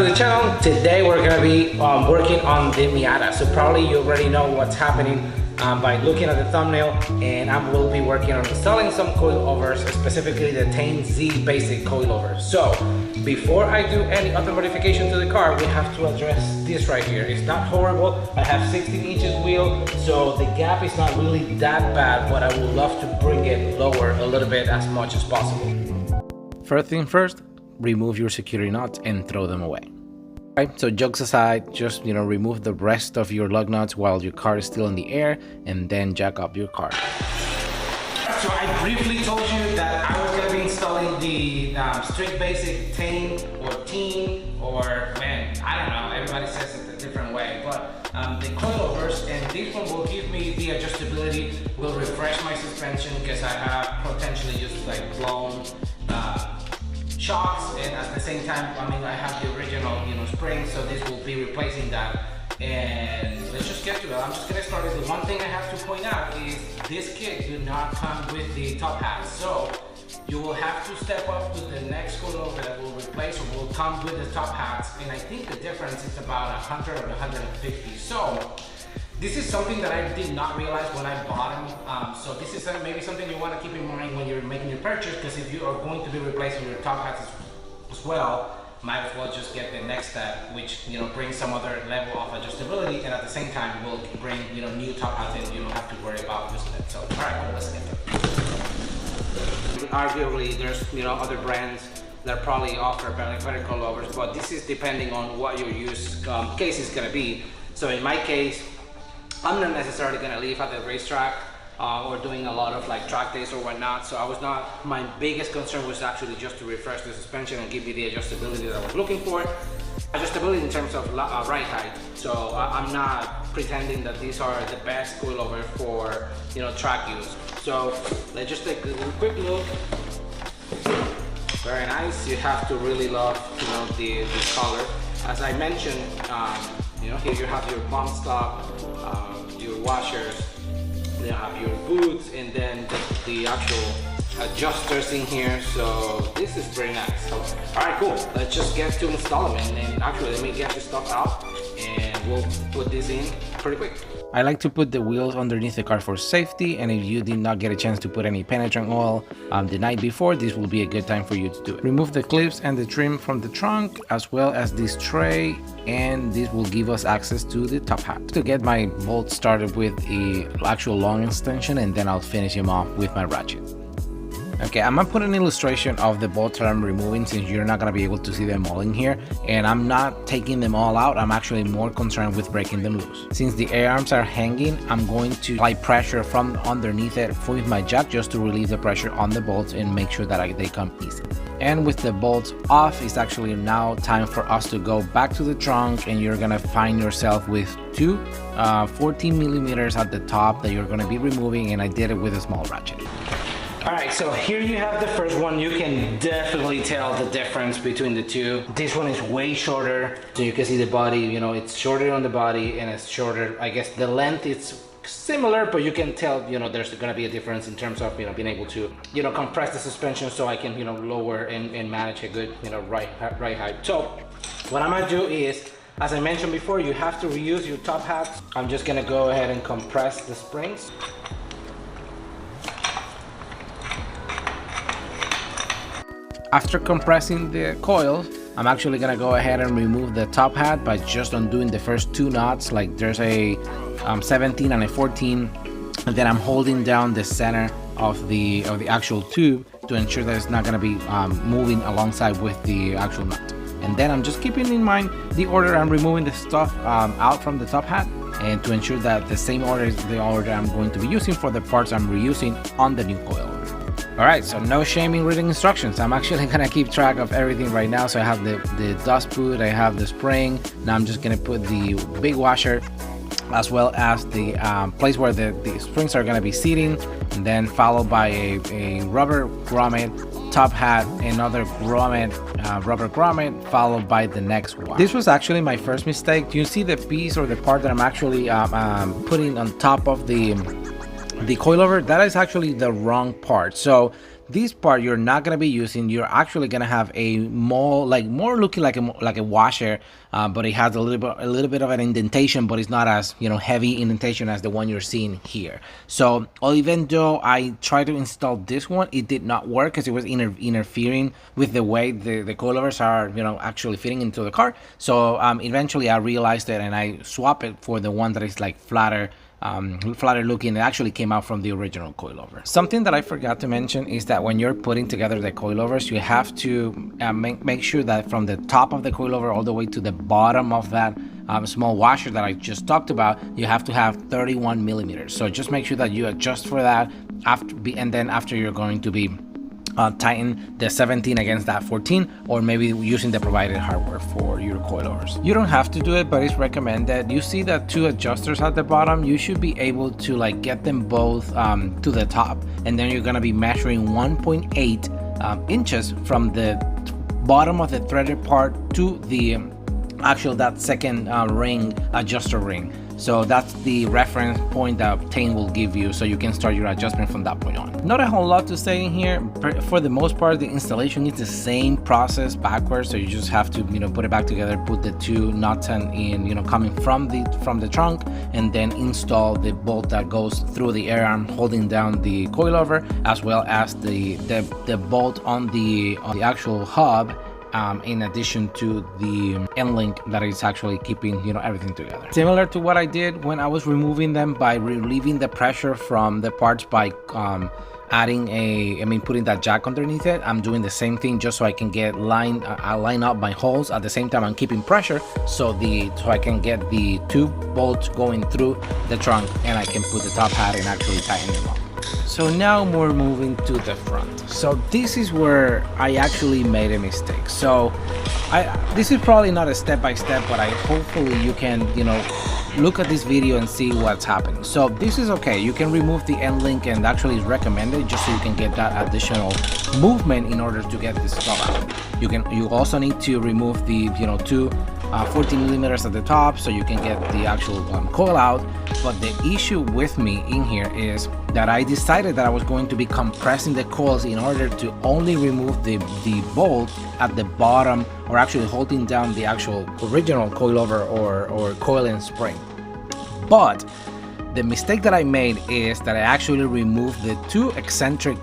to the channel. Today we're gonna be working on the Miata. So probably you already know what's happening by looking at the thumbnail, and I will be working on installing some coilovers, specifically the Tein Z basic coilovers. So before I do any other modification to the car, we have to address this right here. It's not horrible. I have 16 inches wheel, so the gap is not really that bad, but I would love to bring it lower a little bit as much as possible. First thing first, remove your security nuts and throw them away. Right, so jokes aside, just remove the rest of your lug nuts while your car is still in the air, and then jack up your car. So I briefly told you that I was going to be installing the straight basic Tein, or man, I don't know, everybody says it a different way, but the coilovers, and this one will give me the adjustability, will refresh my suspension because I have potentially just like blown shocks, and at the same time, I have the original spring, so this will be replacing that. And let's just get to it. I'm just gonna start with the one thing I have to point out is this kit do not come with the top hat, so you will have to step up to the next coilover that will replace or will come with the top hats, and I think the difference is about 100 or 150. So this is something that I did not realize when I bought them. So this is maybe something you want to keep in mind when you're making your purchase, because if you are going to be replacing your top hats as well, might as well just get the next step, which brings some other level of adjustability, and at the same time will bring new top hats and you don't have to worry about using it. So all right, well, let's get to it. Arguably, there's other brands that probably offer better coilovers, but this is depending on what your use case is going to be. So in my case, I'm not necessarily going to leave at the racetrack or doing a lot of like track days or whatnot, so my biggest concern was actually just to refresh the suspension and give me the adjustability that I was looking for. Adjustability in terms of ride height, so I'm not pretending that these are the best coilover for track use. So let's just take a quick look. Very nice. You have to really love the color. As I mentioned, here you have your bump stop, your washers, you have your boots, and then the actual adjusters in here. So this is pretty nice. So, all right, cool. Let's just get to install them, and then actually let me get the stuff out, and we'll put this in pretty quick. I like to put the wheels underneath the car for safety, and if you did not get a chance to put any penetrant oil the night before, this will be a good time for you to do it. Remove the clips and the trim from the trunk, as well as this tray, and this will give us access to the top hat. To get my bolts started with the actual long extension, and then I'll finish him off with my ratchet. Okay, I'm gonna put an illustration of the bolts that I'm removing, since you're not gonna be able to see them all in here, and I'm not taking them all out. I'm actually more concerned with breaking them loose. Since the A-arms are hanging, I'm going to apply pressure from underneath it with my jack, just to relieve the pressure on the bolts and make sure that they come easy. And with the bolts off, it's actually now time for us to go back to the trunk, and you're gonna find yourself with two 14 millimeters at the top that you're gonna be removing, and I did it with a small ratchet. Alright, so here you have the first one. You can definitely tell the difference between the two. This one is way shorter, so you can see the body, it's shorter on the body, and it's shorter. I guess the length is similar, but you can tell, there's gonna be a difference in terms of, being able to, compress the suspension, so I can, lower and manage a good, ride height. So what I'm gonna do is, as I mentioned before, you have to reuse your top hats. I'm just gonna go ahead and compress the springs. After compressing the coils, I'm actually gonna go ahead and remove the top hat by just undoing the first two knots. Like there's a 17 and a 14, and then I'm holding down the center of the actual tube to ensure that it's not gonna be moving alongside with the actual nut. And then I'm just keeping in mind the order I'm removing the stuff out from the top hat, and to ensure that the same order is the order I'm going to be using for the parts I'm reusing on the new coilover. Alright, so no shame in reading instructions. I'm actually gonna keep track of everything right now. So I have the dust boot, I have the spring. Now I'm just gonna put the big washer, as well as the place where the springs are gonna be seating, and then followed by a rubber grommet, top hat, another grommet, rubber grommet, followed by the next one. This was actually my first mistake. Do you see the piece or the part that I'm actually putting on top of the coilover? That is actually the wrong part. So this part you're not going to be using. You're actually going to have a more looking like a washer, but it has a little bit of an indentation, but it's not as, you know, heavy indentation as the one you're seeing here. So even though I tried to install this one, it did not work because it was interfering with the way the coilovers are, you know, actually fitting into the car. So eventually I realized it and I swapped it for the one that is like flatter looking. It actually came out from the original coilover. Something that I forgot to mention is that when you're putting together the coilovers, you have to make sure that from the top of the coilover all the way to the bottom of that small washer that I just talked about, you have to have 31 millimeters. So just make sure that you adjust for that after you're going to be tighten the 17 against that 14, or maybe using the provided hardware for your coilovers. You don't have to do it, but it's recommended. You see that 2 adjusters at the bottom, you should be able to like get them both to the top, and then you're going to be measuring 1.8 inches from the bottom of the threaded part to the actual that second ring, adjuster ring. So that's the reference point that Tein will give you, so you can start your adjustment from that point on. Not a whole lot to say in here. For the most part, the installation is the same process backwards. So you just have to, you know, put it back together, put the 2 nuts in, you know, coming from the trunk, and then install the bolt that goes through the air arm holding down the coilover, as well as the bolt on the actual hub. In addition to the end link that is actually keeping, you know, everything together. Similar to what I did when I was removing them by relieving the pressure from the parts by putting that jack underneath it. I'm doing the same thing just so I can get line up my holes. At the same time, I'm keeping pressure so I can get the 2 bolts going through the trunk, and I can put the top hat and actually tighten them up. So now we're moving to the front. So this is where I actually made a mistake. So this is probably not a step-by-step, but hopefully you can, you know, look at this video and see what's happening. So this is okay. You can remove the end link, and actually it's recommended just so you can get that additional movement in order to get this stuff out. You also need to remove the, you know, 2 14 millimeters at the top so you can get the actual coil out. But the issue with me in here is that I decided that I was going to be compressing the coils in order to only remove the bolt at the bottom, or actually holding down the actual original coilover or coil and spring. But the mistake that I made is that I actually removed the 2 eccentric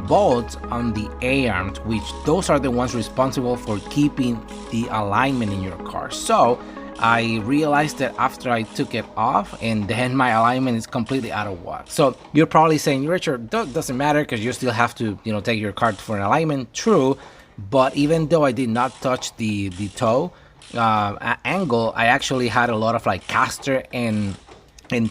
bolts on the A-arms, which those are the ones responsible for keeping the alignment in your car. So I realized that after I took it off, and then my alignment is completely out of whack. So you're probably saying, Richard, that doesn't matter because you still have to, you know, take your car for an alignment. True, but even though I did not touch the toe angle, I actually had a lot of like caster and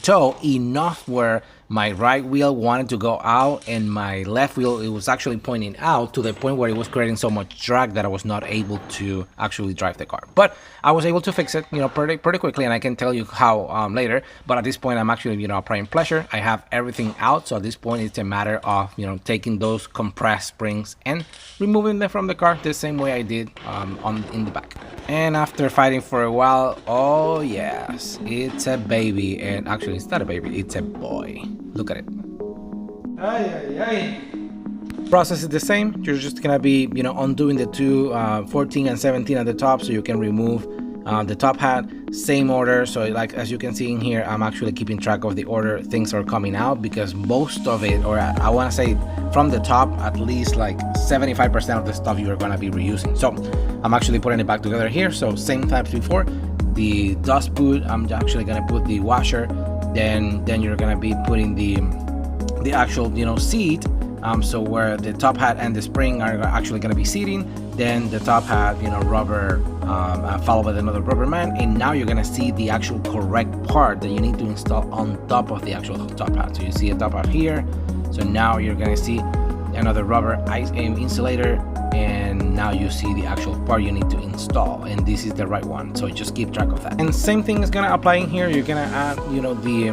toe, enough where my right wheel wanted to go out and my left wheel, it was actually pointing out, to the point where it was creating so much drag that I was not able to actually drive the car. But I was able to fix it, you know, pretty quickly, and I can tell you how later. But at this point, I'm actually, you know, applying pressure. I have everything out, so at this point it's a matter of, you know, taking those compressed springs and removing them from the car the same way I did in the back. And after fighting for a while, oh yes, it's a baby. And actually it's not a baby, it's a boy. Look at it. Process is the same. You're just gonna be, you know, undoing the 2 14 and 17 at the top so you can remove the top hat. Same order. So like as you can see in here, I'm actually keeping track of the order things are coming out, because most of it, or I want to say from the top, at least like 75% of the stuff you are going to be reusing. So I'm actually putting it back together here. So same types before. The dust boot, I'm actually going to put the washer, then you're going to be putting the actual, you know, seat, so where the top hat and the spring are actually going to be seating. Then the top hat, you know, rubber, followed by another rubber man, and now you're gonna see the actual correct part that you need to install on top of the actual top hat. So you see a top hat here, so now you're gonna see another rubber insulator, and now you see the actual part you need to install, and this is the right one. So just keep track of that. And same thing is gonna apply in here. You're gonna add, you know, the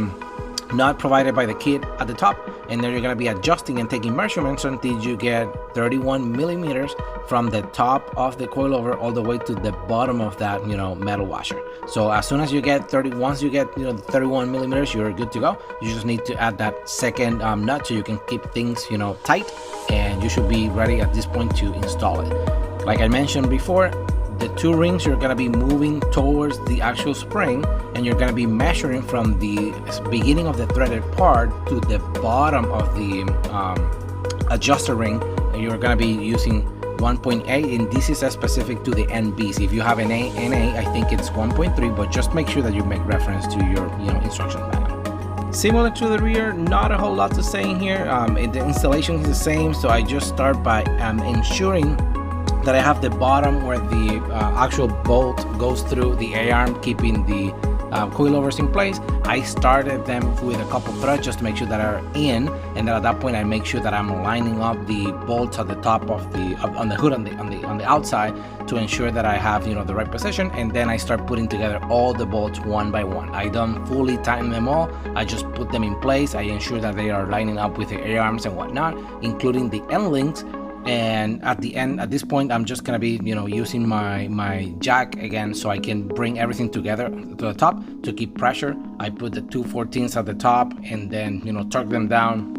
nut provided by the kit at the top, and then you're going to be adjusting and taking measurements until you get 31 millimeters from the top of the coilover all the way to the bottom of that, you know, metal washer. So as soon as you get once you get, you know, 31 millimeters, you're good to go. You just need to add that second nut so you can keep things, you know, tight, and you should be ready at this point to install it. Like I mentioned before, the two rings, you're gonna be moving towards the actual spring, and you're gonna be measuring from the beginning of the threaded part to the bottom of the adjuster ring. You're gonna be using 1.8, and this is specific to the NBs. If you have an NA, I think it's 1.3, but just make sure that you make reference to your instruction manual. Similar to the rear, not a whole lot to say in here. The installation is the same, so I just start by ensuring that I have the bottom where the actual bolt goes through the A-arm, keeping the coilovers in place. I started them with a couple threads just to make sure that are in, and then at that point I make sure that I'm lining up the bolts at the top of the on the hood on the outside to ensure that I have the right position, and then I start putting together all the bolts one by one. I don't fully tighten them all, I just put them in place. I ensure that they are lining up with the A-arms and whatnot, including the end links. And at the end, at this point, I'm just gonna be using my jack again, so I can bring everything together to the top to keep pressure. I put the 2/14 at the top, and then torque them down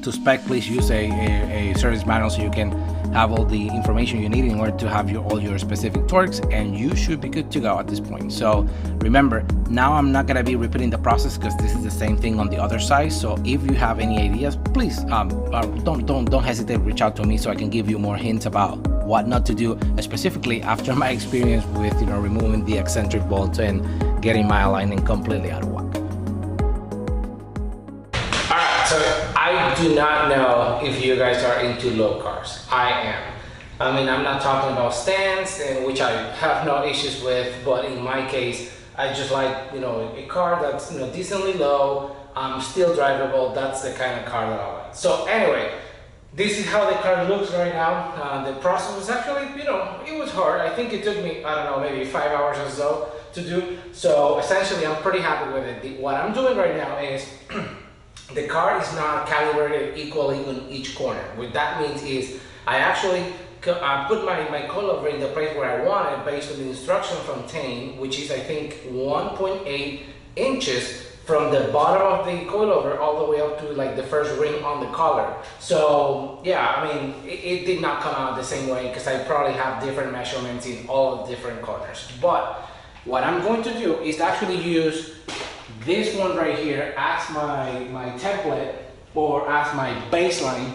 to spec. Please use a service manual so you can have all the information you need in order to have all your specific torques, and you should be good to go at this point. So remember, now I'm not gonna be repeating the process because this is the same thing on the other side. So if you have any ideas, please don't hesitate to reach out to me so I can give you more hints about what not to do, specifically after my experience with removing the eccentric bolts and getting my alignment completely out of whack. So I do not know if you guys are into low cars. I am. I mean, I'm not talking about stands, which I have no issues with, but in my case, I just like, a car that's, decently low, still drivable. That's the kind of car that I like. So anyway, this is how the car looks right now. The process was actually, it was hard. I think it took me, I don't know, maybe 5 hours or so to do. So essentially, I'm pretty happy with it. What I'm doing right now is the car is not calibrated equally in each corner. What that means is I actually put my coilover in the place where I want it based on the instruction from Tein, which is I think 1.8 inches from the bottom of the coilover all the way up to like the first ring on the collar. So yeah, I mean, it did not come out the same way because I probably have different measurements in all the different corners. But what I'm going to do is actually use this one right here as my template or as my baseline,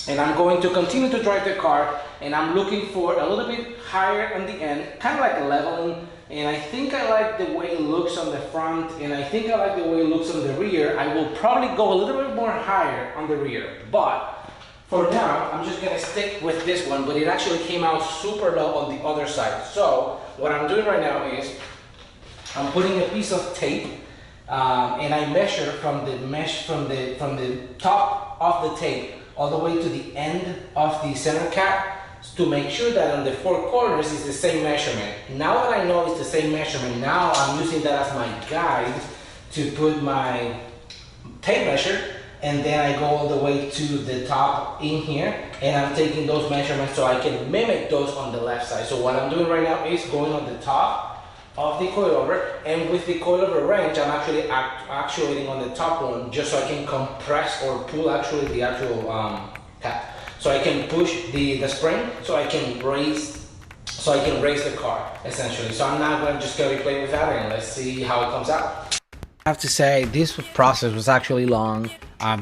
and I'm going to continue to drive the car, and I'm looking for a little bit higher on the end, kind of like leveling, and I think I like the way it looks on the front, and I think I like the way it looks on the rear. I will probably go a little bit more higher on the rear, but for now I'm just gonna stick with this one, but it actually came out super low on the other side. So what I'm doing right now is I'm putting a piece of tape, and I measure from the top of the tape all the way to the end of the center cap to make sure that on the four corners is the same measurement. Now that I know it's the same measurement, now I'm using that as my guide to put my tape measure, and then I go all the way to the top in here, and I'm taking those measurements so I can mimic those on the left side. So what I'm doing right now is going on the top of the coilover, and with the coilover wrench I'm actually actuating on the top one just so I can compress or pull actually the actual cap, so I can push the spring, so I can raise the car essentially. So I'm not going to just go play with that, and let's see how it comes out. I have to say this process was actually long.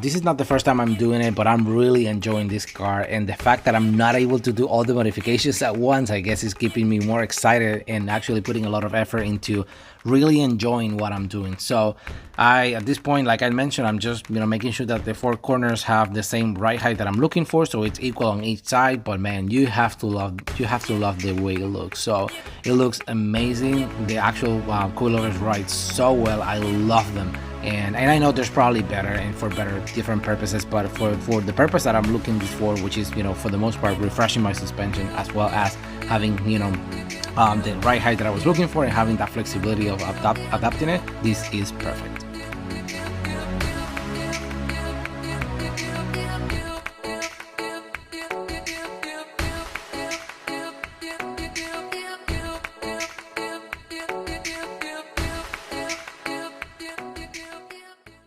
This is not the first time I'm doing it, but I'm really enjoying this car, and the fact that I'm not able to do all the modifications at once, I guess, is keeping me more excited and actually putting a lot of effort into really enjoying what I'm doing. So at this point, like I mentioned, I'm just making sure that the four corners have the same ride height that I'm looking for, so it's equal on each side. But man, you have to love the way it looks. So it looks amazing. The actual coilovers ride so well. I love them. And I know there's probably better and for different purposes, but for the purpose that I'm looking for, which is for the most part refreshing my suspension, as well as having the ride height that I was looking for and having that flexibility of adapting it, this is perfect.